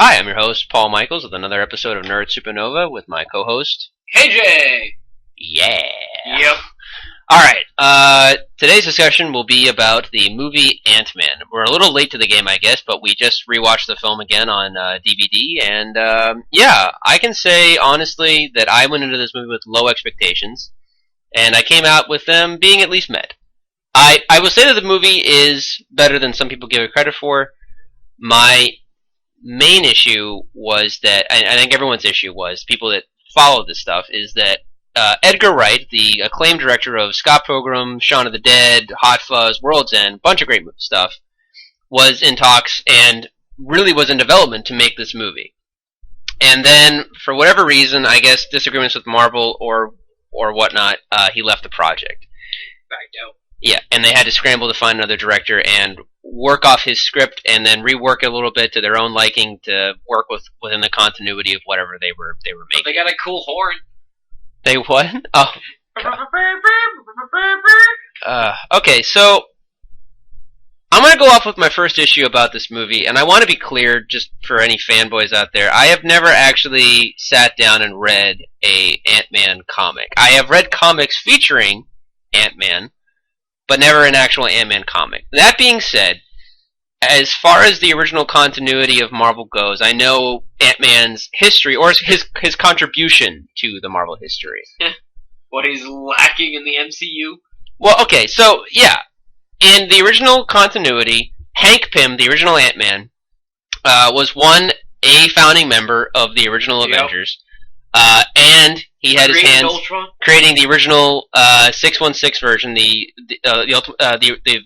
Hi, I'm your host, Paul Michaels, with another episode of Nerd Supernova with my co-host, KJ! Yeah. Yep. Alright, today's discussion will be about the movie Ant-Man. We're a little late to the game, I guess, but we just rewatched the film again on DVD, and I can say, honestly, that I went into this movie with low expectations, and I came out with them being at least met. I will say that the movie is better than some people give it credit for. My main issue was that, I think everyone's issue was, people that followed this stuff, is that Edgar Wright, the acclaimed director of Scott Pilgrim, Shaun of the Dead, Hot Fuzz, World's End, bunch of great stuff, was in talks and really was in development to make this movie. And then, for whatever reason, I guess disagreements with Marvel or whatnot, he left the project. Backed out. Yeah, and they had to scramble to find another director and work off his script and then rework it a little bit to their own liking to work within the continuity of whatever they were making. But they got a cool horn. They what? Oh. Okay, so I'm going to go off with my first issue about this movie, and I want to be clear, just for any fanboys out there, I have never actually sat down and read a Ant-Man comic. I have read comics featuring Ant-Man, but never an actual Ant-Man comic. That being said, as far as the original continuity of Marvel goes, I know Ant-Man's history, or his contribution to the Marvel history. What he's lacking in the MCU? Well, okay, so, yeah. In the original continuity, Hank Pym, the original Ant-Man, was a founding member of the original Avengers, and he had his hands creating the original 616 version, the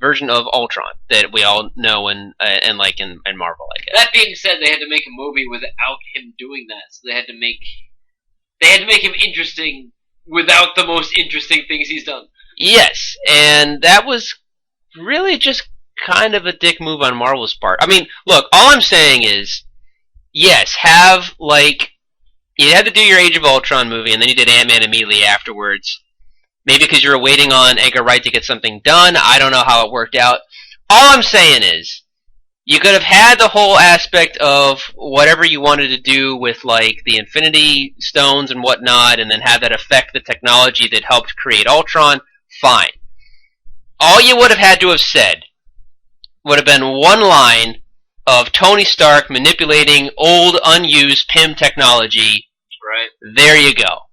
version of Ultron that we all know and like in Marvel, I guess. That being said, they had to make a movie without him doing that, so they had to make him interesting without the most interesting things he's done. Yes, and that was really just kind of a dick move on Marvel's part. I mean, look, all I'm saying is, yes, you had to do your Age of Ultron movie, and then you did Ant-Man immediately afterwards. Maybe because you were waiting on Edgar Wright to get something done. I don't know how it worked out. All I'm saying is, you could have had the whole aspect of whatever you wanted to do with, like, the Infinity Stones and whatnot, and then have that affect the technology that helped create Ultron. Fine. All you would have had to have said would have been one line of Tony Stark manipulating old, unused Pym technology. Right. There you go.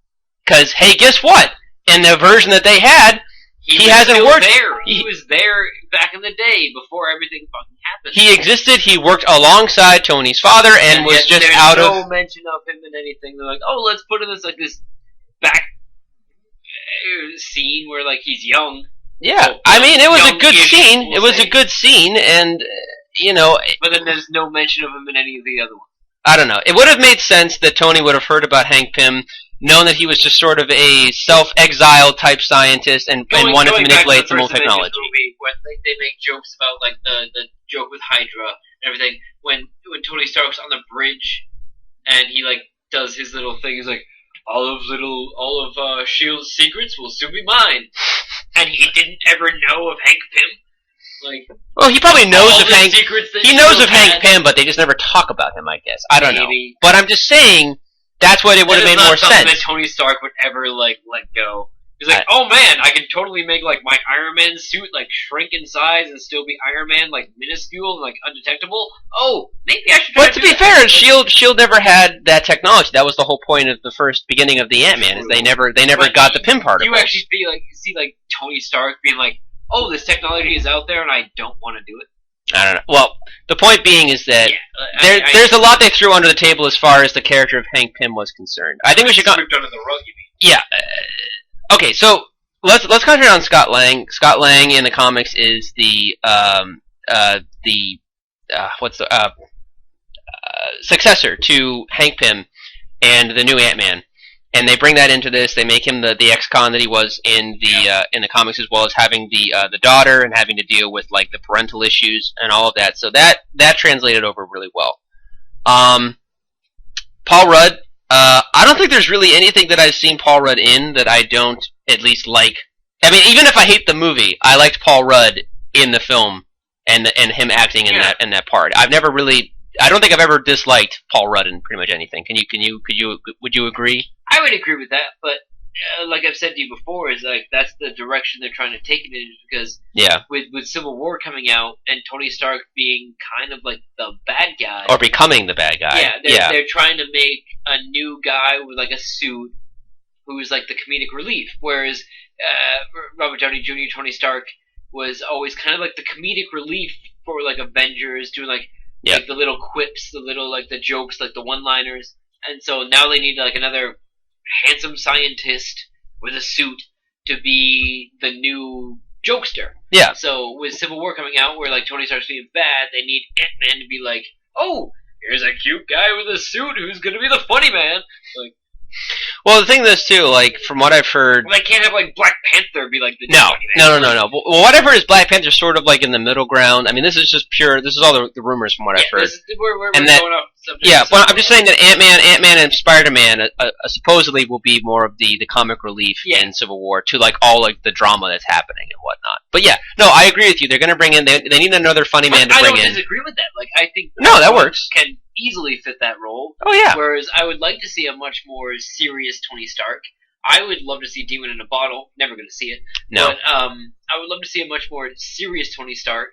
Because, hey, guess what? In the version that they had, he hasn't worked. He was there back in the day before everything fucking happened. He existed. He worked alongside Tony's father and was just out of. There's no mention of him in anything. They're like, oh, let's put in this back scene where he's young. Yeah, I mean, it was a good scene. It was a good scene, and. But then there's no mention of him in any of the other ones. I don't know. It would have made sense that Tony would have heard about Hank Pym, known that he was just sort of a self-exiled type scientist and wanted to manipulate some old technology. Movie, when they make jokes about the joke with Hydra and everything, when Tony Stark's on the bridge and he does his little thing, he's like, all of S.H.I.E.L.D.'s secrets will soon be mine, and he didn't ever know of Hank Pym. Well, he probably knows of Hank. He knows of Hank Pym, but they just never talk about him, I guess. I don't know. But I'm just saying, that's what it would have made more sense. That Tony Stark would ever let go. He's like, oh man, I can totally make my Iron Man suit shrink in size and still be Iron Man, minuscule and undetectable. Oh, maybe I should. But to be fair, Shield never had that technology. That was the whole point of the first beginning of the Ant-Man. Is they never got the Pym part of it. You actually see Tony Stark being oh, this technology is out there and I don't want to do it. I don't know. Well, the point being is that there's a lot they threw under the table as far as the character of Hank Pym was concerned. I think we should go. Under the rug, you Yeah. mean? Okay, so let's concentrate on Scott Lang. Scott Lang in the comics is the successor to Hank Pym and the new Ant-Man. And they bring that into this. They make him the ex-con that he was in the comics, as well as having the daughter and having to deal with the parental issues and all of that. So that translated over really well. Paul Rudd. I don't think there's really anything that I've seen Paul Rudd in that I don't at least like. I mean, even if I hate the movie, I liked Paul Rudd in the film and him acting in that part. I've never really I don't think I've ever disliked Paul Rudd in pretty much anything. Would you agree? I would agree with that, but like I've said to you before, is like that's the direction they're trying to take it in, because Yeah. with Civil War coming out and Tony Stark being kind of like the bad guy, Or becoming the bad guy. they're trying to make a new guy with like a suit who's like the comedic relief, whereas Robert Downey Jr. Tony Stark was always kind of like the comedic relief for like Avengers, doing like the little quips, the little like the jokes, like the one-liners, and so now they need like another handsome scientist with a suit to be the new jokester. Yeah. So with Civil War coming out, where like Tony Stark's being bad, they need Ant-Man to be like, oh, here's a cute guy with a suit who's gonna be the funny man. Like, well, the thing is too, like from what I've heard, well, they can't have like Black Panther be like the new no. funny man. Well, what I've heard is Black Panther's sort of like in the middle ground. I mean, this is just pure. This is all the rumors from what I've heard. We're and going off subject. Yeah, well, I'm just saying that Ant-Man, and Spider-Man supposedly will be more of the comic relief in Civil War to like all like the drama that's happening and whatnot. But yeah, no, I agree with you. They're going to bring in. They need another funny man to bring in. I don't disagree with that. Like I think that works. Can easily fit that role. Oh yeah. Whereas I would like to see a much more serious Tony Stark. I would love to see Demon in a Bottle. Never going to see it. No. But I would love to see a much more serious Tony Stark,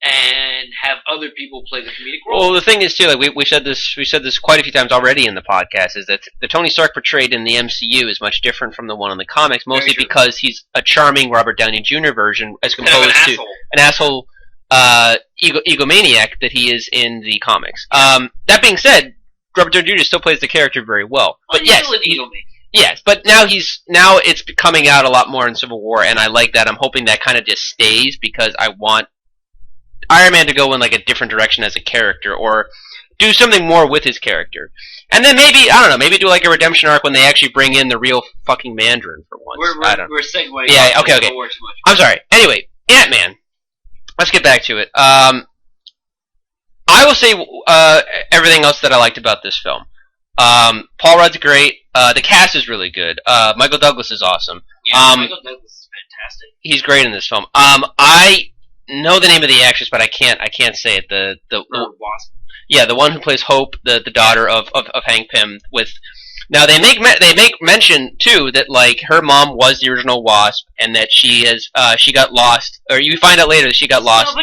and have other people play the comedic role. Well, the thing is too, like we said this quite a few times already in the podcast, is that the Tony Stark portrayed in the MCU is much different from the one in the comics, mostly because he's a charming Robert Downey Jr. version as opposed to an asshole egomaniac that he is in the comics. That being said, Robert Downey Jr. still plays the character very well. But yes, but now it's coming out a lot more in Civil War, and I like that. I'm hoping that kind of just stays, because I want Iron Man to go in like a different direction as a character, or do something more with his character. And then maybe, I don't know, maybe do like a redemption arc when they actually bring in the real fucking Mandarin for once. We're segueing. Yeah, okay. I'm sorry. Anyway, Ant-Man. Let's get back to it. I will say everything else that I liked about this film. Paul Rudd's great. The cast is really good. Michael Douglas is awesome. Yeah, Michael Douglas is fantastic. He's great in this film. I know the name of the actress, but I can't say it. The Wasp. Yeah, the one who plays Hope, the daughter of Hank Pym. Now they make mention too that like her mom was the original Wasp, and that she got lost, or you find out later that she got lost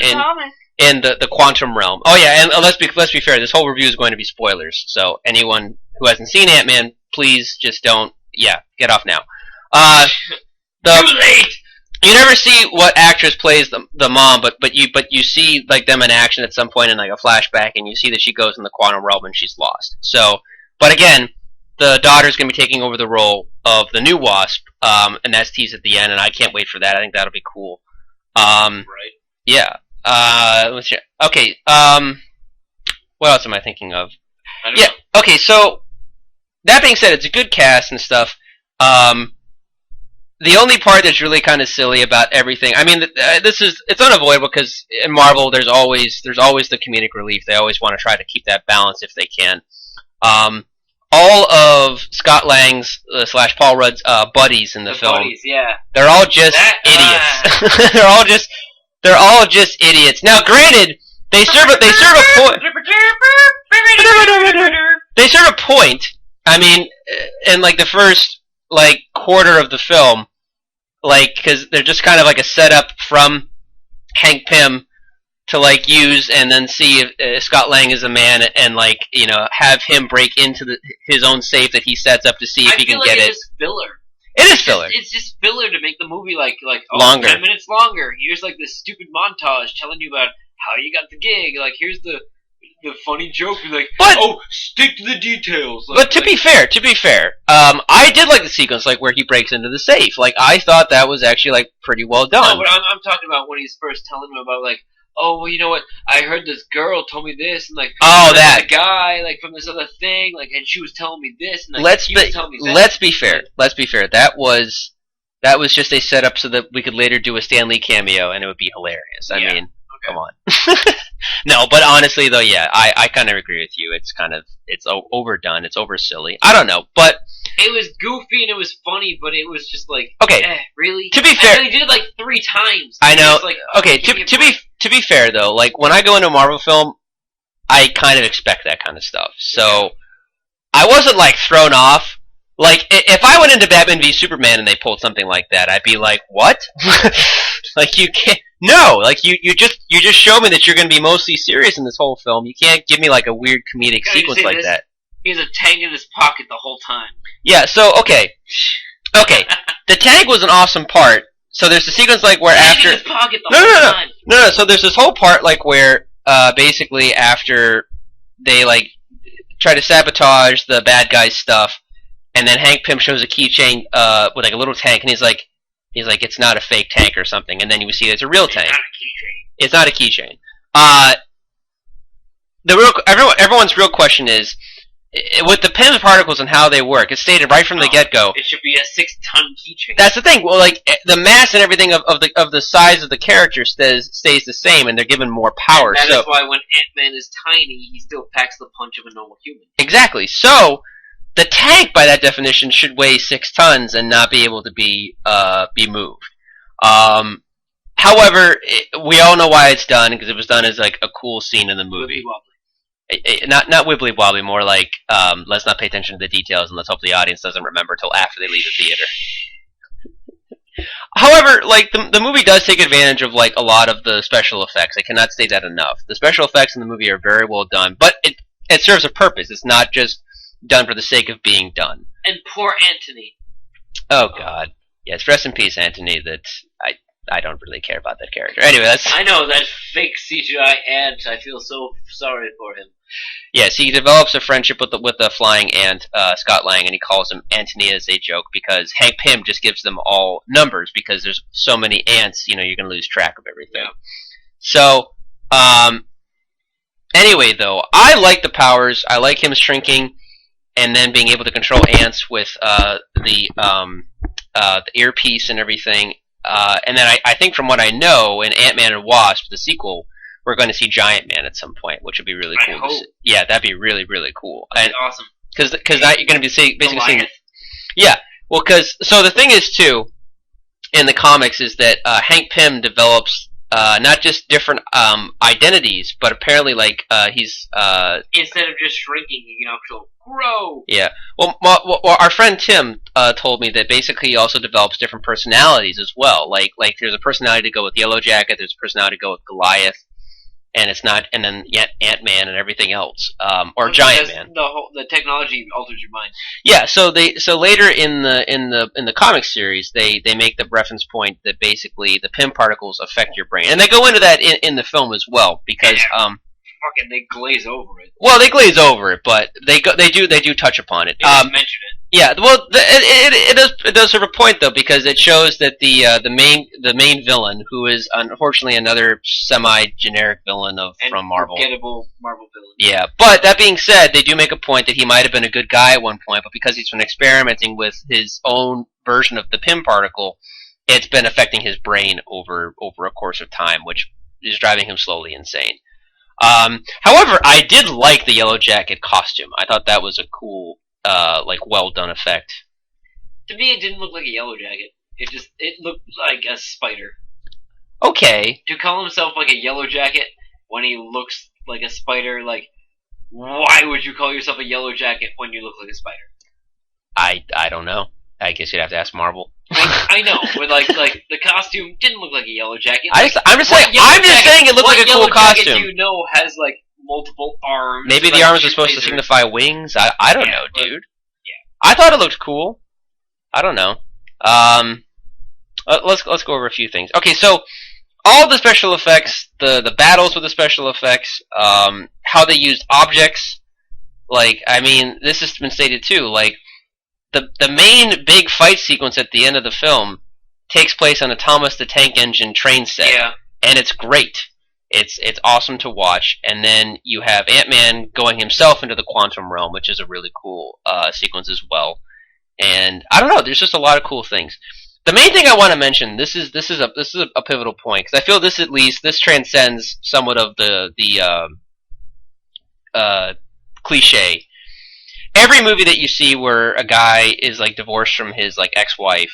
in the quantum realm. Oh yeah, and let's be fair. This whole review is going to be spoilers, so anyone who hasn't seen Ant-Man, please just don't. Yeah, get off now. Too late. You never see what actress plays the mom, but you see like them in action at some point in like a flashback, and you see that she goes in the quantum realm and she's lost. So, but again, the daughter's going to be taking over the role of the new Wasp, and that's teased at the end, and I can't wait for that. I think that'll be cool. Right. Yeah. Let's check. Okay. What else am I thinking of? I don't know. Okay. So that being said, it's a good cast and stuff. The only part that's really kind of silly about everything, I mean, it's unavoidable, because in Marvel there's always the comedic relief. They always want to try to keep that balance if they can. All of Scott Lang's / Paul Rudd's buddies in the film, buddies, yeah, they're all just idiots. they're all just idiots. Now, granted, they serve a point. They serve a point. I mean, in like the first like quarter of the film, like, because they're just kind of like a setup from Hank Pym to like use and then see if Scott Lang is a man, and like, you know, have him break into his own safe that he sets up to see if he can get it. It's filler. It is filler. It's just filler to make the movie like longer. 10 minutes longer. Here's like this stupid montage telling you about how you got the gig. Like, here's the funny joke. Like, stick to the details. Like, but to be fair, I did like the sequence like where he breaks into the safe. Like, I thought that was actually like pretty well done. No, but I'm talking about when he's first telling him about like, oh, well, you know what? I heard this girl told me this, and like, that guy, like, from this other thing, like, and she was telling me this, and like, he was telling me that. Let's be fair. That was just a setup so that we could later do a Stan Lee cameo, and it would be hilarious. I mean, come on. No, but honestly, though, yeah, I kind of agree with you. It's overdone. It's over silly. I don't know, but it was goofy and it was funny, but it was just like, really? To be fair, they did it like 3 times. I know. Like, okay, to be fair though, like when I go into a Marvel film, I kind of expect that kind of stuff. So I wasn't like thrown off. Like if I went into Batman v Superman and they pulled something like that, I'd be like, "What?" Like you can't. No, like you just show me that you're going to be mostly serious in this whole film. You can't give me like a weird comedic sequence like that. He has a tank in his pocket the whole time. Yeah. So okay. The tank was an awesome part. So there's a sequence like where after in his pocket the whole time. No. So there's this whole part like where basically after they like try to sabotage the bad guy's stuff, and then Hank Pym shows a keychain with like a little tank, and he's like, it's not a fake tank or something, and then you see it's a real tank. It's not a keychain. Everyone's real question is, with the Pym particles and how they work, it's stated right from the get-go. It should be a 6-ton keychain. That's the thing. Well, like the mass and everything of the size of the character stays the same, and they're given more power. And that is why when Ant-Man is tiny, he still packs the punch of a normal human. Exactly. So the tank, by that definition, should weigh 6 tons and not be able to be moved. However, we all know why it's done, because it was done as like a cool scene in the movie. Not wibbly wobbly, more like let's not pay attention to the details and let's hope the audience doesn't remember till after they leave the theater. However, like the movie does take advantage of like a lot of the special effects. I cannot state that enough. The special effects in the movie are very well done, but it serves a purpose. It's not just done for the sake of being done. And poor Anthony. Oh God, yes. Rest in peace, Anthony. I don't really care about that character. Anyway, I know that fake CGI ant. I feel so sorry for him. Yes, he develops a friendship with the flying ant, Scott Lang, and he calls him Anthony as a joke because Hank Pym just gives them all numbers because there's so many ants, you're going to lose track of everything. Yeah. So, anyway, though, I like the powers. I like him shrinking and then being able to control ants with the earpiece and everything. And then I think from what I know, in Ant-Man and Wasp, the sequel, we're going to see Giant Man at some point, which would be really cool. I hope. Yeah, that'd be really, really cool. That'd be awesome. Because you're going to be basically seeing... Yeah, well, so the thing is, too, in the comics, is that Hank Pym develops not just different identities, but apparently, like, he's... Instead of just shrinking, he can actually grow! Yeah. Well, our friend Tim told me that basically he also develops different personalities as well. Like there's a personality to go with Yellow Jacket, there's a personality to go with Goliath, and then Ant-Man and everything else, or Giant Man. The technology alters your mind. Yeah, so later in the comic series, they make the reference point that basically the Pym particles affect your brain, and they go into that in the film as well because fucking they glaze over it. Well, they glaze over it, but they do touch upon it. Mention it. Yeah, well, it does serve a point though, because it shows that the main villain, who is unfortunately another semi-generic villain from Marvel, forgettable Marvel villain. Yeah, but that being said, they do make a point that he might have been a good guy at one point, but because he's been experimenting with his own version of the Pym particle, it's been affecting his brain over a course of time, which is driving him slowly insane. However, I did like the Yellow Jacket costume. I thought that was a cool, well done effect. To me, it didn't look like a Yellow Jacket. It looked like a spider. Okay. To call himself like a Yellow Jacket when he looks like a spider, like, why would you call yourself a Yellow Jacket when you look like a spider? I don't know. I guess you'd have to ask Marvel. I know, but like the costume didn't look like a Yellow Jacket. I'm just saying it looked like a cool costume. What Yellow Jacket has like multiple arms? Maybe the arms are supposed to signify wings. I don't know, dude. Yeah. I thought it looked cool. I don't know. Let's go over a few things. Okay, so all the special effects, the battles with the special effects, how they used objects. Like, I mean, this has been stated too. Like, the main big fight sequence at the end of the film takes place on a Thomas the Tank Engine train set. Yeah. And it's great. It's awesome to watch. And then you have Ant-Man going himself into the quantum realm, which is a really cool sequence as well. And I don't know, there's just a lot of cool things. The main thing I want to mention, this is a pivotal point, because I feel this transcends somewhat of the cliche. Every movie that you see where a guy is like divorced from his like ex-wife,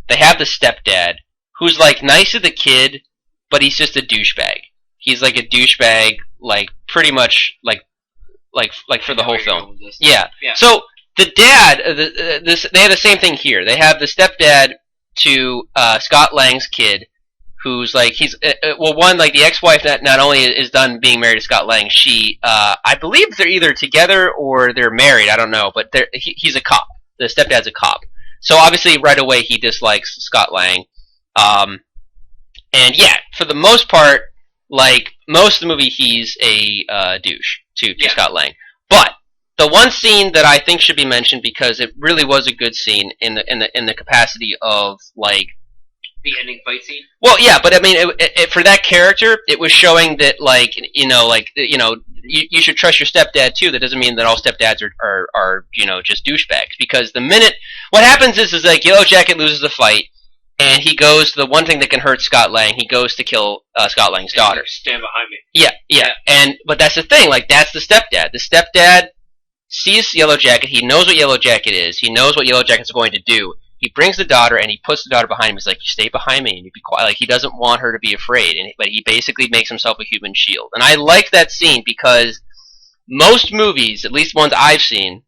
they have the stepdad who's like nice to the kid, but he's just a douchebag. he's like a douchebag, like pretty much like for the whole film. Yeah. So the dad, they have the same thing here. They have the stepdad to Scott Lang's kid, who's like one, like the ex-wife not only is done being married to Scott Lang, she I believe they're either together or they're married. I don't know, but he's a cop. The stepdad's a cop, so obviously right away he dislikes Scott Lang. And yeah, for the most part, like most of the movie, he's a douche to Scott Lang. But the one scene that I think should be mentioned, because it really was a good scene in the capacity of like the ending fight scene. Well, yeah, but I mean, for that character, it was showing that you should trust your stepdad too. That doesn't mean that all stepdads are just douchebags. Because the minute what happens is like Yellow Jacket loses the fight, and he goes to the one thing that can hurt Scott Lang. He goes to kill Scott Lang's daughter. Stand behind me. Yeah. But that's the thing. Like that's the stepdad. The stepdad sees Yellow Jacket. He knows what Yellow Jacket is. He knows what Yellow Jacket's going to do. He brings the daughter and he puts the daughter behind him. He's like, "You stay behind me and you be quiet." Like he doesn't want her to be afraid, but he basically makes himself a human shield. And I like that scene because most movies, at least ones I've seen,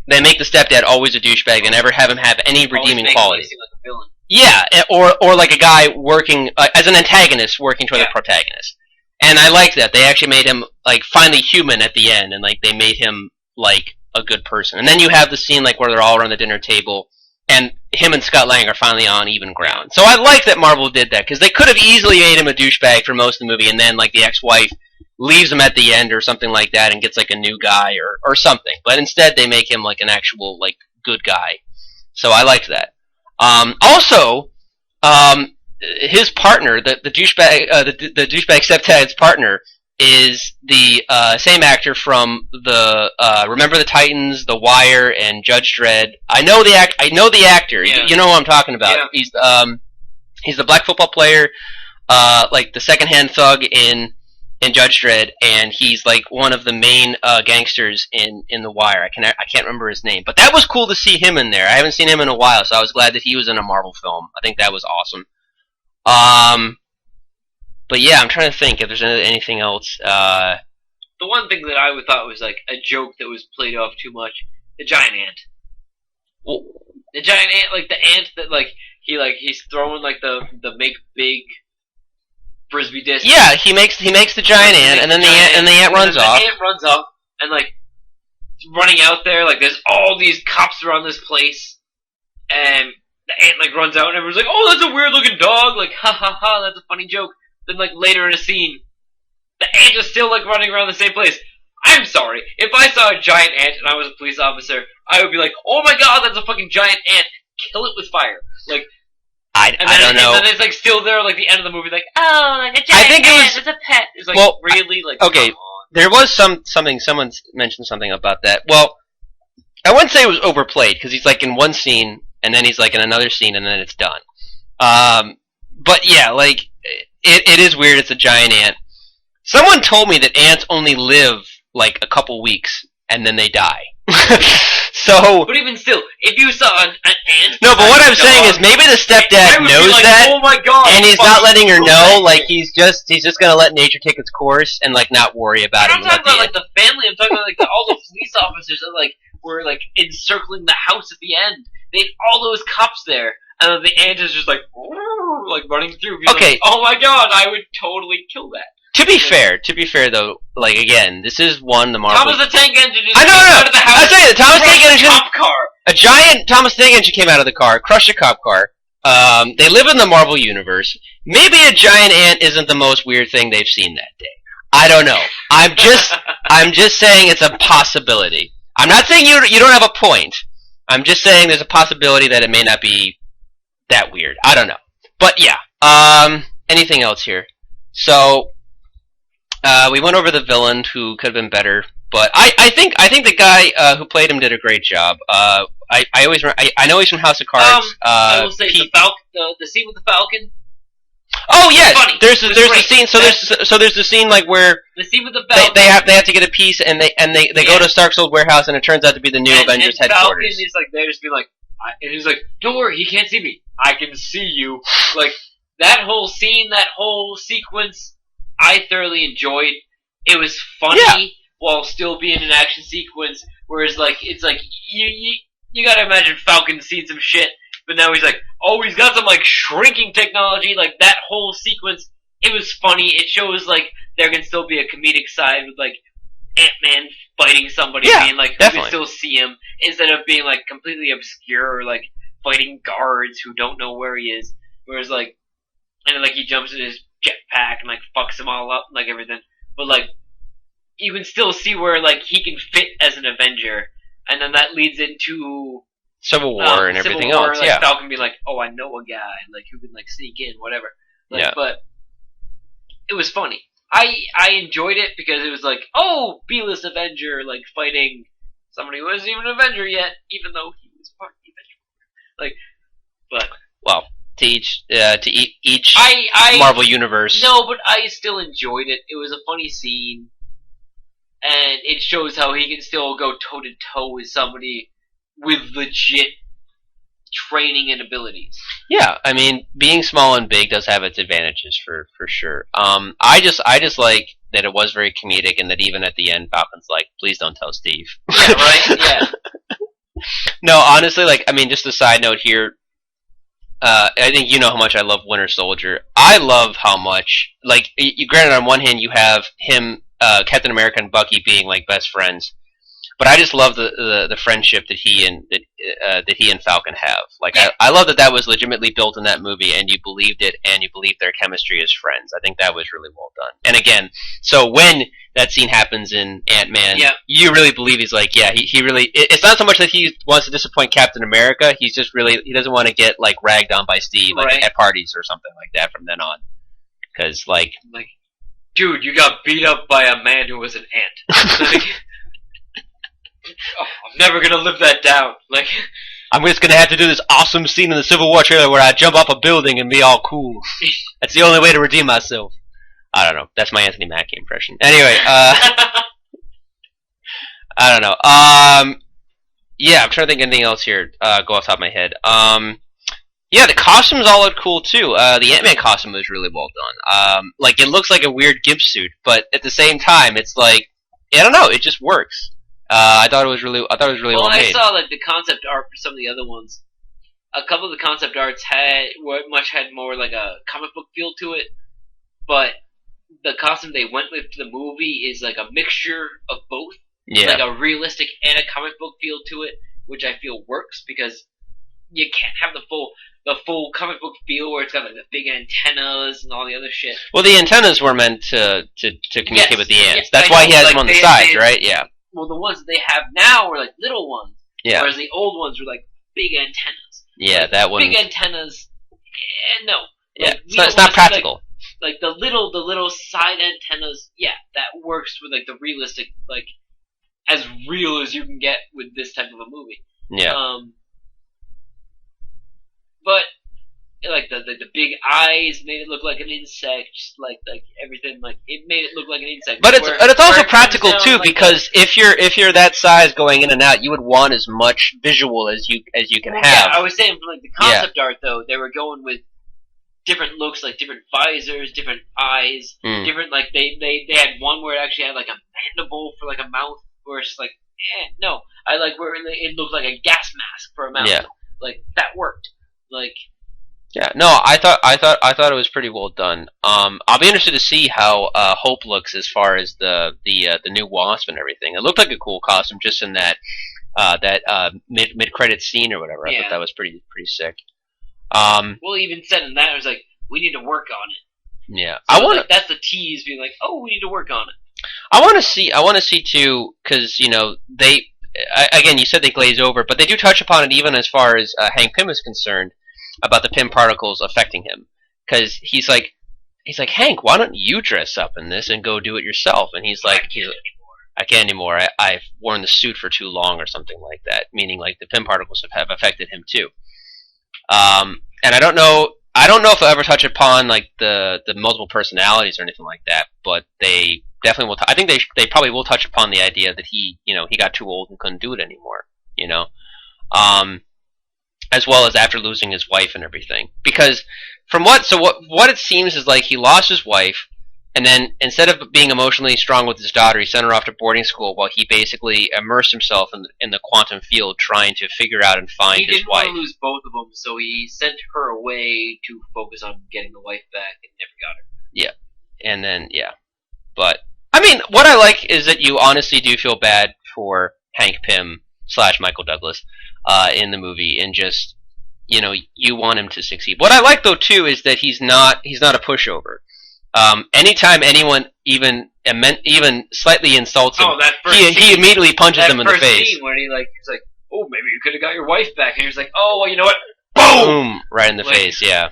they make the stepdad always a douchebag and never have him have any redeeming quality. Like a villain. Yeah, or like a guy working as an antagonist working toward the protagonist. And I like that. They actually made him like finally human at the end, and like they made him like a good person. And then you have the scene like where they're all around the dinner table, and him and Scott Lang are finally on even ground. So I like that Marvel did that, because they could have easily made him a douchebag for most of the movie, and then like the ex-wife leaves him at the end or something like that and gets like a new guy or something. But instead they make him like an actual like good guy. So I liked that. Also, his partner, the douchebag, the douchebag stepdad's partner, is the same actor from the Remember the Titans, The Wire, and Judge Dredd. I know the actor. Yeah. You know what I'm talking about. Yeah. He's the black football player, like the second-hand thug in Judge Dredd, and he's like one of the main gangsters in The Wire. I can't remember his name, but that was cool to see him in there. I haven't seen him in a while, so I was glad that he was in a Marvel film. I think that was awesome. But yeah, I'm trying to think if there's anything else. The one thing that I would thought was like a joke that was played off too much: the giant ant. Well, the giant ant, like the ant that he's throwing like the make big frisbee disc. Yeah, he makes the giant ant, and then the ant runs off. The ant runs off, and like running out there, like there's all these cops around this place, and the ant like runs out, and everyone's like, "Oh, that's a weird looking dog!" Like, ha ha ha, that's a funny joke. Then like later in a scene, the ant is still like running around the same place. I'm sorry, if I saw a giant ant and I was a police officer, I would be like, "Oh my god, that's a fucking giant ant! Kill it with fire!" Like. I don't know. And then it's like still there, like the end of the movie, like, oh, like a giant ant, it's a pet. It's like, well, really, like, okay. Come on. There was something. Someone mentioned something about that. Well, I wouldn't say it was overplayed, because he's like in one scene, and then he's like in another scene, and then it's done. But yeah, like it is weird. It's a giant ant. Someone told me that ants only live like a couple weeks, and then they die. So, but even still, if you saw an ant, no. But what I'm saying is, maybe the stepdad knows like, that, oh my god, and he's not letting her know. Like he's just gonna let nature take its course and like not worry about it. I'm talking about like the family. I'm talking about like all the police officers that like were like encircling the house at the end. They had all those cops there, and then the ant is just like running through. Okay. Like, oh my god, I would totally kill that. To be fair though, like again, this is the Marvel. Thomas the Tank Engine just came out of the house. I say the Thomas Tank Engine. Cop car. A giant Thomas Tank Engine came out of the car, crushed a cop car. They live in the Marvel universe. Maybe a giant ant isn't the most weird thing they've seen that day. I don't know. I'm just saying it's a possibility. I'm not saying you don't have a point. I'm just saying there's a possibility that it may not be that weird. I don't know. But yeah. Anything else here? So. We went over the villain who could have been better, but I think the guy who played him did a great job. I know he's from House of Cards. I will say the scene with the Falcon. Oh yes, funny. there's the scene. So there's the scene like where the scene with the Falcon. They have to get a piece, and they go to Stark's old warehouse, and it turns out to be the new Avengers and headquarters. Falcon is like there, just being like, and he's like, "Don't worry, he can't see me. I can see you." Like that whole scene, that whole sequence. I thoroughly enjoyed. It was funny while still being an action sequence. Whereas like it's like you gotta imagine Falcon seen some shit, but now he's like, oh, he's got some like shrinking technology. Like that whole sequence, it was funny. It shows like there can still be a comedic side with like Ant-Man fighting somebody, being like, who can still see him, instead of being like completely obscure or like fighting guards who don't know where he is. Whereas like, and then like he jumps in his jetpack and like fucks them all up and like everything. But like, you can still see where like he can fit as an Avenger, and then that leads into Civil War and everything Civil War, else. Like Falcon be like, oh, I know a guy like who can like sneak in, whatever. Like, but it was funny. I enjoyed it because it was like, oh, B-list Avenger like fighting somebody who wasn't even an Avenger yet, even though he was part of the Avenger. Like, but well, to each Marvel universe. No, but I still enjoyed it. It was a funny scene, and it shows how he can still go toe to toe with somebody with legit training and abilities. Yeah, I mean, being small and big does have its advantages for sure. I just like that it was very comedic, and that even at the end, Falcon's like, "Please don't tell Steve." Yeah, right. Yeah. No, honestly, like, I mean, just a side note here. I think you know how much I love Winter Soldier. I love how much, like, granted, on one hand, you have him, Captain America, and Bucky being like best friends. But I just love the friendship that he and Falcon have. Like, I love that was legitimately built in that movie, and you believed it, and you believed their chemistry as friends. I think that was really well done. And again, so when that scene happens in Ant-Man, you really believe he's like, yeah, he really. It's not so much that he wants to disappoint Captain America. He's just really, he doesn't want to get like ragged on by Steve, like at parties or something like that from then on. Because like, dude, you got beat up by a man who was an ant. Oh, I'm never gonna live that down. Like, I'm just gonna have to do this awesome scene in the Civil War trailer where I jump off a building and be all cool. That's the only way to redeem myself. I don't know. That's my Anthony Mackie impression. Anyway, I don't know. Yeah, I'm trying to think of anything else here. Go off the top of my head. Yeah, the costumes all look cool too. The Ant-Man costume was really well done. Like, it looks like a weird gimp suit, but at the same time, it's like, I don't know, it just works. I thought it was really well made. I saw like the concept art for some of the other ones. A couple of the concept arts had more like a comic book feel to it, but the costume they went with for the movie is like a mixture of both. Yeah. Like a realistic and a comic book feel to it, which I feel works because you can't have the full comic book feel where it's got like the big antennas and all the other shit. Well, the antennas were meant to communicate with the ants. That's why he has them on the sides, right? Yeah. Well, the ones that they have now were like little ones. Yeah. Whereas the old ones were like big antennas. Yeah, that one. Big antennas. No. Yeah, like, it's not practical. Like the little side antennas. Yeah, that works with like the realistic, like as real as you can get with this type of a movie. Yeah. But like the big eyes made it look like an insect, like everything, like it made it look like an insect. But it's also practical too, like because if you're that size going in and out, you would want as much visual as you can have. Yeah, I was saying for like the concept art though, they were going with different looks, like different visors, different eyes, different like they had one where it actually had like a mandible for like a mouth, where it's like no, I like where it looked like a gas mask for a mouth. Yeah. Like that worked. Like. Yeah, no, I thought it was pretty well done. I'll be interested to see how Hope looks as far as the new Wasp and everything. It looked like a cool costume just in that mid credit scene or whatever. I thought that was pretty sick. Well, even said in that, it was like, we need to work on it. Yeah, so I want like, that's the tease being like, oh, we need to work on it. I want to see too, because you know again, you said they glaze over, but they do touch upon it even as far as Hank Pym is concerned, about the Pym particles affecting him, because he's like, Hank, why don't you dress up in this and go do it yourself? And he's like, I can't anymore. I've worn the suit for too long, or something like that. Meaning, like the Pym particles have affected him too. And I don't know if they'll ever touch upon like the multiple personalities or anything like that, but they definitely will. I think they probably will touch upon the idea that he got too old and couldn't do it anymore. As well as after losing his wife and everything. Because from what it seems is like he lost his wife, And then instead of being emotionally strong with his daughter, he sent her off to boarding school while he basically immersed himself in the quantum field trying to figure out and find his wife. He didn't want to lose both of them, so he sent her away to focus on getting the wife back and never got her. Yeah. And then, yeah. But, I mean, what I like is that you honestly do feel bad for Hank Pym / Michael Douglas in the movie, and just, you know, you want him to succeed. What I like, though, too, is that he's not a pushover. Anytime anyone even slightly insults him, he immediately punches them in the face. That first scene when he's like, oh, maybe you could have got your wife back, and he's like, oh, well, you know what? Boom! Right in the face, yeah.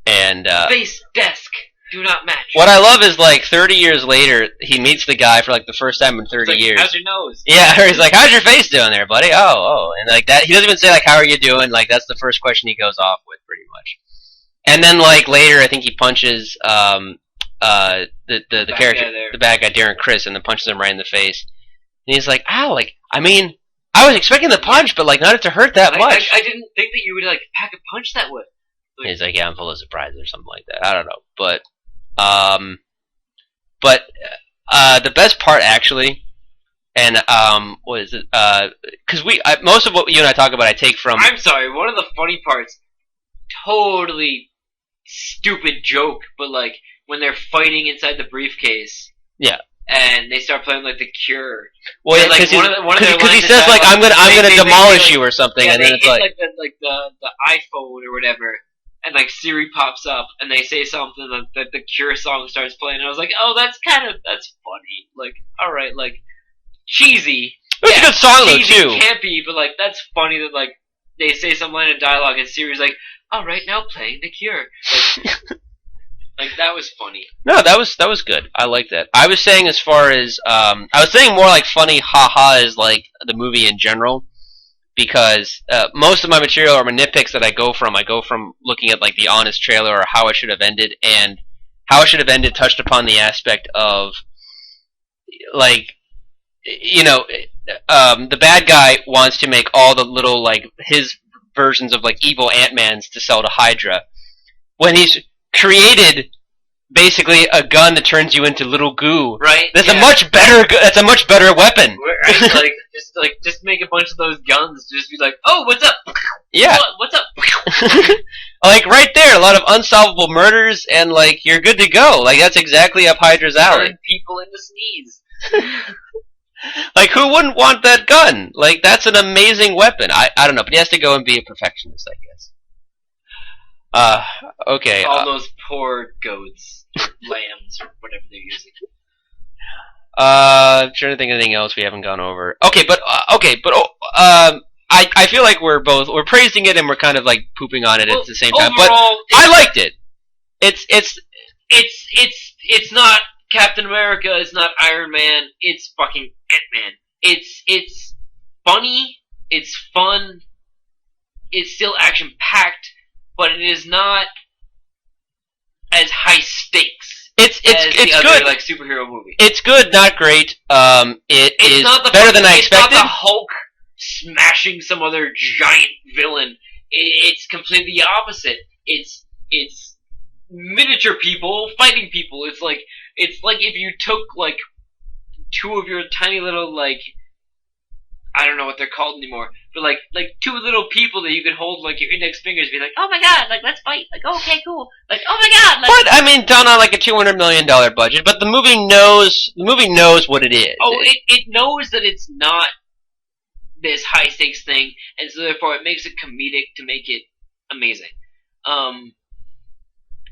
And face desk. Do not match. What I love is 30 years later, he meets the guy for the first time in 30 years. How's your nose? Yeah, he's like, how's your face doing there, buddy? Oh, and that. He doesn't even say how are you doing? That's the first question he goes off with, pretty much. And then later, I think he punches the character, the bad guy, Darren Criss, and then punches him right in the face. And he's like, ow, I mean, I was expecting the punch, but not to hurt that much. I didn't think that you would pack a punch that way. He's like, yeah, I'm full of surprises or something like that. I don't know, but the best part actually, and what is it? Because most of what you and I talk about, I take from. I'm sorry. One of the funny parts, totally stupid joke, but when they're fighting inside the briefcase. Yeah. And they start playing The Cure. Well, yeah, because he says I'm gonna demolish you or something, yeah, and then it's the iPhone or whatever. And Siri pops up, and they say something that the Cure song starts playing. And I was like, "Oh, that's funny." All right, cheesy. It's a good song though too. Campy, but that's funny that they say some line of dialogue, and Siri's like, "All right, now playing the Cure." That was funny. No, that was good. I like that. I was saying as far as I was saying more funny haha is the movie in general. Because most of my material or my nitpicks that I go from looking at the honest trailer or how it should have ended, and how it should have ended touched upon the aspect of the bad guy wants to make all the little his versions of evil Ant-Mans to sell to Hydra, when he's created basically a gun that turns you into little goo. Right. That's a much better weapon. Right? Just make a bunch of those guns. Just be oh, what's up? Yeah. What's up? Right there, a lot of unsolvable murders, and you're good to go. That's exactly up Hydra's alley. Turn people into sneeze. Who wouldn't want that gun? That's an amazing weapon. I don't know, but he has to go and be a perfectionist, I guess. Okay. All those poor goats, or lambs, or whatever they're using. I'm trying to think of anything else we haven't gone over. I feel like we're praising it and we're kind of pooping on it at the same time. Overall, but I liked it. It's not Captain America. It's not Iron Man. It's fucking Ant-Man. It's funny. It's fun. It's still action packed, but it is not as high stakes. It's good. Other, superhero movie. It's good, not great. It's not better than I expected. It's not the Hulk smashing some other giant villain. It's completely the opposite. It's miniature people fighting people. It's like if you took two of your tiny little I don't know what they're called anymore, but two little people that you could hold your index fingers, and be oh my god, let's fight, okay, cool, oh my god. But I mean, done on a $200 million budget, but the movie knows what it is. Oh, it knows that it's not this high stakes thing, and so therefore it makes it comedic to make it amazing.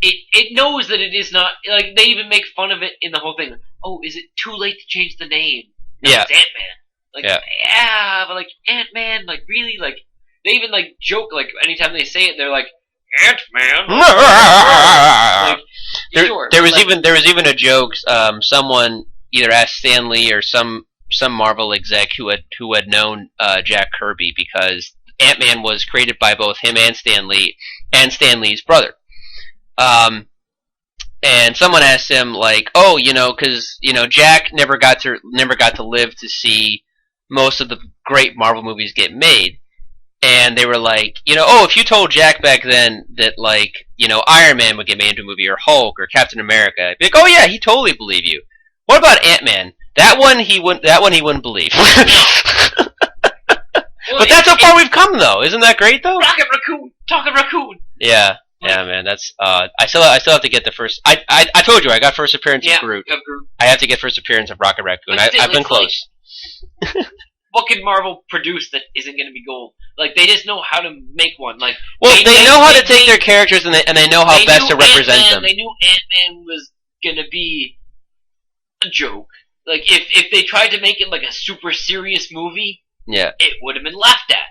It knows that it is not they even make fun of it in the whole thing. Oh, is it too late to change the name? No, yeah, it's Ant-Man. Yeah, but Ant-Man, really, they even joke anytime they say it, they're Ant-Man. There was even a joke. Someone either asked Stan Lee or some Marvel exec who had known Jack Kirby, because Ant-Man was created by both him and Stan Lee, and Stan Lee's brother. And someone asked him because Jack never got to live to see most of the great Marvel movies get made. and they were like, oh, if you told Jack back then that, like, Iron Man would get made into a movie, or Hulk, or Captain America, I'd be like, oh yeah, he totally believe you. What about Ant-Man? That one he wouldn't believe. Well, But that's how far we've come, though. Isn't that great, though? Rocket Raccoon, talking raccoon. Yeah, man. That's I still have to get the first. I told you I got first appearance of Groot. I have to get first appearance of Rocket Raccoon. I've been close. Like, what can Marvel produce that isn't going to be gold? Like, they just know how to make one. Like, well, they know how to take their characters and they know how best to represent them. They knew Ant-Man was going to be a joke. Like, if they tried to make it like a super serious movie, yeah, it would have been laughed at.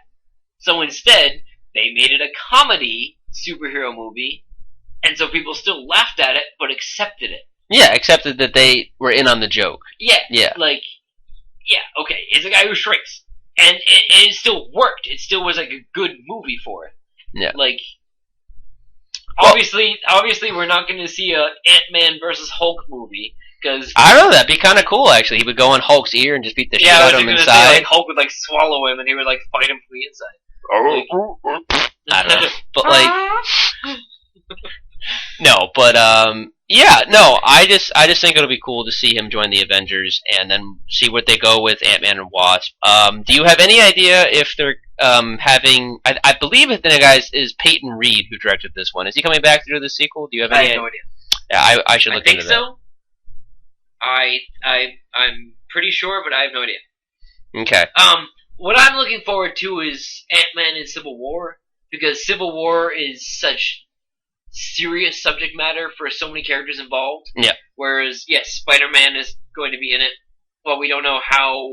So instead, they made it a comedy superhero movie, and so people still laughed at it, but accepted it. Yeah, accepted that they were in on the joke. Yeah. Like, yeah, okay, it's a guy who shrinks. And it still worked. It still was like a good movie for it. Yeah. Like, obviously we're not going to see a Ant-Man versus Hulk movie. Cause I don't know, that'd be kind of cool, actually. He would go in Hulk's ear and just beat the shit out of him inside. Say, like, Hulk would like swallow him and he would like fight him from the inside. Like, I don't know. But like... No, but yeah, no, I just think it'll be cool to see him join the Avengers and then see what they go with Ant-Man and Wasp. Do you have any idea if they're having? I believe the guy is Peyton Reed who directed this one. Is he coming back to do the sequel? Do you have any? I have no idea. Yeah, I should look into that. I think so. I'm pretty sure, but I have no idea. Okay. What I'm looking forward to is Ant-Man and Civil War, because Civil War is such serious subject matter for so many characters involved. Yeah. Whereas, yes, Spider-Man is going to be in it. Well, we don't know how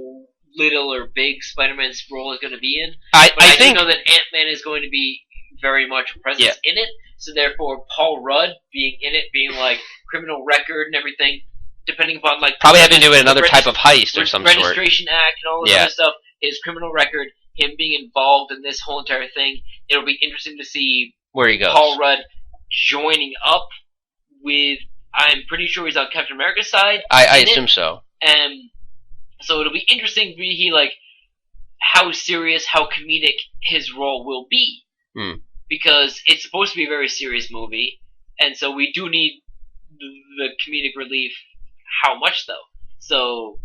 little or big Spider-Man's role is going to be in. I think know that Ant-Man is going to be very much present in it. So therefore, Paul Rudd being in it, being like criminal record and everything, depending upon like probably having to do another type of heist or some sort. Registration Act and all this other stuff. His criminal record, him being involved in this whole entire thing. It'll be interesting to see where he goes. Paul Rudd joining up with, I'm pretty sure he's on Captain America's side. I assume so. And so it'll be interesting to see like how serious, how comedic his role will be. Because it's supposed to be a very serious movie, and so we do need the comedic relief. How much though? So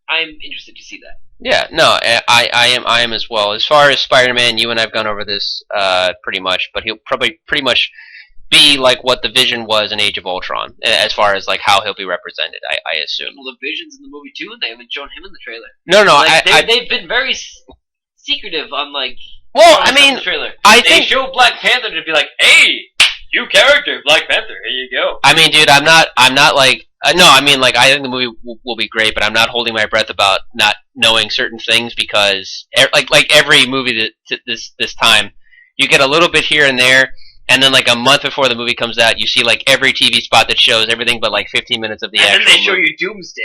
I'm interested to see that. Yeah, no, I am as well. As far as Spider-Man, you and I've gone over this pretty much, but he'll probably pretty much be like what the Vision was in Age of Ultron, as far as like how he'll be represented. I assume. Well, the Vision's in the movie too, and they haven't shown him in the trailer. No, like, they've been very secretive on like. Well, I mean, the trailer. I they think show Black Panther to be like, hey, new character, Black Panther. Here you go. I mean, dude, I'm not like. No, I mean, like, I think the movie will be great, but I'm not holding my breath about not knowing certain things because, like every movie this time, you get a little bit here and there, and then like a month before the movie comes out, you see like every TV spot that shows everything but like 15 minutes of the actual. And then they show you Doomsday,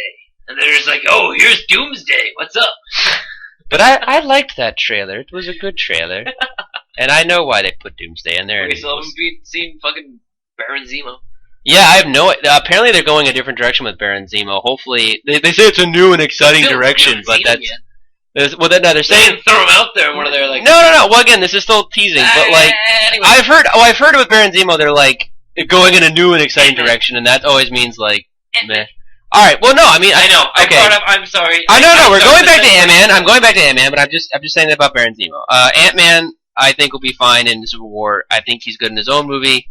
and they're just like, oh, here's Doomsday. What's up? But I liked that trailer. It was a good trailer, and I know why they put Doomsday in there. We still haven't seen fucking Baron Zemo. Yeah, I have no. Apparently, they're going a different direction with Baron Zemo. Hopefully, they say it's a new and exciting direction, but that's well. They're saying throw him out there. One of their like. No. Well, again, this is still teasing, but like anyway. I've heard with Baron Zemo, they're like going in a new and exciting direction, and that always means like meh. All right. Well, no. I mean, I know. Okay. I'm sorry. No. We're going back to Ant-Man. I'm going back to Ant-Man, but I'm just saying that about Baron Zemo. Ant-Man, I think will be fine in Civil War. I think he's good in his own movie.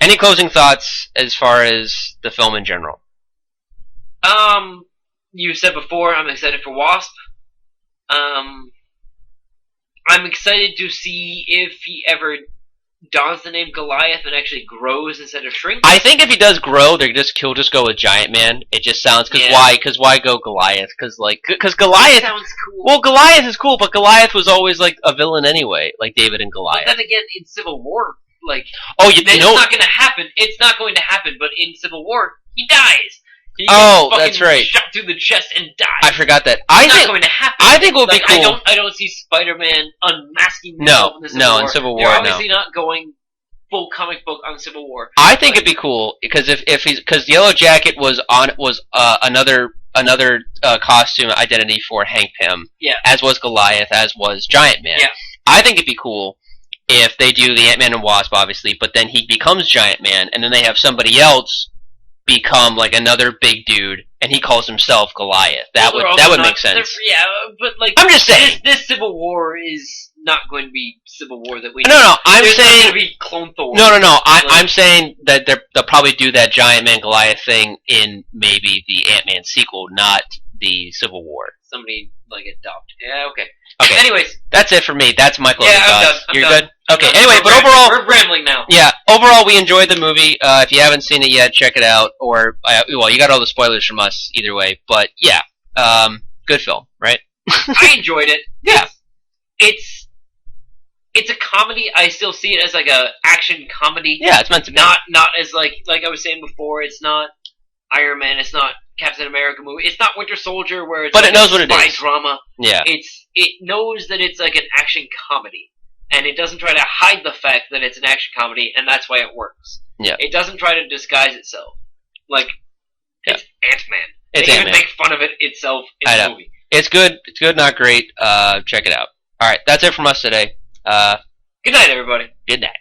Any closing thoughts as far as the film in general? You said before, I'm excited for Wasp. I'm excited to see if he ever dons the name Goliath and actually grows instead of shrinks. I think if he does grow, he'll just go with Giant Man. It just sounds why go Goliath? Because Goliath sounds cool. Well, Goliath is cool, but Goliath was always like a villain anyway, like David and Goliath. But then again, in Civil War, like it's not going to happen. It's not going to happen. But in Civil War, he dies. He that's right. Shot through the chest and dies. I forgot that. It's not going to happen. I think it would be cool. I don't see Spider-Man unmasking himself in the Civil War. In Civil War, They're obviously not going full comic book on Civil War. I think it'd be cool because because Yellow Jacket was another costume identity for Hank Pym. Yeah. As was Goliath, as was Giant Man. Yeah. I think it'd be cool if they do the Ant-Man and Wasp, obviously, but then he becomes Giant Man, and then they have somebody else become like another big dude, and he calls himself Goliath. That would make sense. Yeah, but like I'm just saying this Civil War is not going to be Civil War that we. No, I'm There's saying not going to be Clone Thor. No. I'm saying that they'll probably do that Giant Man Goliath thing in maybe the Ant-Man sequel, not the Civil War. Somebody like adopt. Yeah, okay. Okay. Anyways, that's it for me. That's my closing thoughts. I'm You're done. good? Okay. I'm Anyway, done. but overall, we're rambling now. yeah. Overall, we enjoyed the movie. If you haven't seen it yet, check it out. Or well, you got all the spoilers from us either way. But yeah, good film, right? I enjoyed it. Yeah. It's a comedy. I still see it as like a action comedy. Yeah, it's meant to be. Not as like I was saying before. It's not Iron Man. It's not Captain America movie. It's not Winter Soldier where it's but like it knows what it spy is. drama. Yeah. It knows that it's like an action comedy, and it doesn't try to hide the fact that it's an action comedy, and that's why it works. Yeah. It doesn't try to disguise itself. Like it's Ant-Man. It's they Ant-Man. even make fun of it itself in the movie. It's good. It's good, not great. Check it out. All right, that's it from us today. Good night, everybody. Good night.